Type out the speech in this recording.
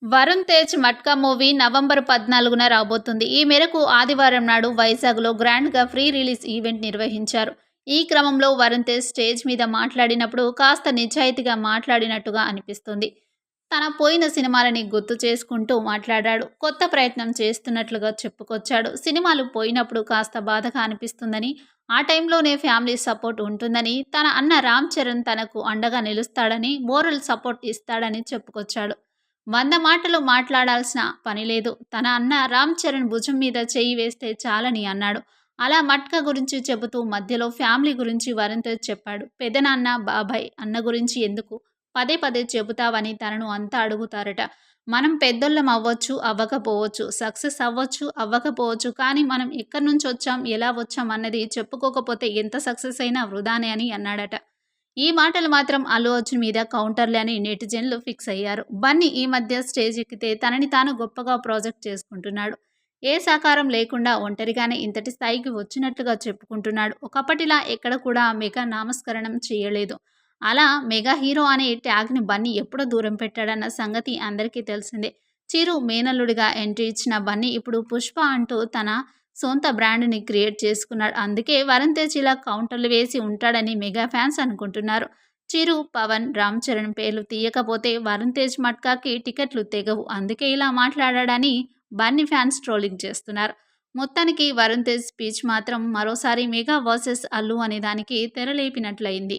Varun Tej 'matka' movie November 14న రాబోతుంది. ఈ మేరకు ఆదివారం నాడు వైజాగ్‌లో గ్రాండ్‌గా ప్రీ రిలీజ్ ఈవెంట్ నిర్వహించారు. ఈ క్రమంలో వరుణ్ తేజ్ స్టేజ్ మీద మాట్లాడినప్పుడు కాస్త నిజాయితీగా మాట్లాడినట్టుగా అనిపిస్తుంది. తన పోయిన సినిమాలని గుర్తు చేసుకుంటూ మాట్లాడాడు. కొత్త ప్రయత్నం చేస్తున్నట్లుగా చెప్పుకొచ్చాడు. సినిమాలు పోయినప్పుడు కాస్త బాధగా అనిపిస్తుందని, ఆ టైంలోనే ఫ్యామిలీ సపోర్ట్ ఉంటుందని, తన అన్న రామ్ చరణ్ తనకు అండగా నిలుస్తాడని, మోరల్ సపోర్ట్ ఇస్తాడని చెప్పుకొచ్చాడు. 100 మాటలు మాట్లాడాల్సిన పని లేదు. తన అన్న రామ్ చరణ్ భుజం మీద చెయ్యి వేస్తే చాలని అన్నాడు. అలా మట్కా గురించి చెబుతూ మధ్యలో ఫ్యామిలీ గురించి వరుణ్ తేజ్ చెప్పాడు. పెదనాన్న, బాబాయ్, అన్న గురించి ఎందుకు పదే పదే చెబుతావని తనను అంతా అడుగుతారట. మనం పెద్దోళ్ళం అవ్వచ్చు, అవ్వకపోవచ్చు, సక్సెస్ అవ్వచ్చు, అవ్వకపోవచ్చు. కానీ మనం ఎక్కడి నుంచి వచ్చాం, ఎలా వచ్చాం అన్నది చెప్పుకోకపోతే ఎంత సక్సెస్ అయినా వృధానే అని అన్నాడట. ఈ మాటలు మాత్రం అల్లు అర్జున్ మీద కౌంటర్‌లే అని నెటిజన్లు ఫిక్స్ అయ్యారు. బన్నీ ఈ మధ్య స్టేజ్ ఎక్కితే తనని తాను గొప్పగా ప్రాజెక్ట్ చేసుకుంటున్నాడు. ఏ సహకారం లేకుండా ఒంటరిగానే ఇంతటి స్థాయికి వచ్చినట్లుగా చెప్పుకుంటున్నాడు. ఒకప్పటిలా ఎక్కడ కూడా మెగా నామస్మరణం చేయలేదు. అలా మెగా హీరో అనే ట్యాగ్‌ని బన్నీ ఎప్పుడో దూరం పెట్టాడన్న సంగతి అందరికీ తెలిసిందే. చిరు మేనల్లుడిగా ఎంట్రీ ఇచ్చిన బన్నీ ఇప్పుడు 'పుష్ప' అంటూ తన సొంత బ్రాండ్‌ని క్రియేట్ చేసుకున్నాడు. అందుకే వరుణ్ తేజ్ ఇలా కౌంటర్‌లు వేసి ఉంటాడని మెగా ఫ్యాన్స్ అనుకుంటున్నారు. చిరు, పవన్, రామ్ చరణ్ పేర్లు తీయకపోతే వరుణ్ తేజ్ మట్కాకి టికెట్లు తెగవు. అందుకే ఇలా మాట్లాడాడని బన్నీ ఫ్యాన్స్ ట్రోలింగ్ చేస్తున్నారు. మొత్తానికి వరుణ్ తేజ్ స్పీచ్ మాత్రం మరోసారి మెగా వర్సెస్ అల్లు అనే దానికి తెరలేపినట్లయింది.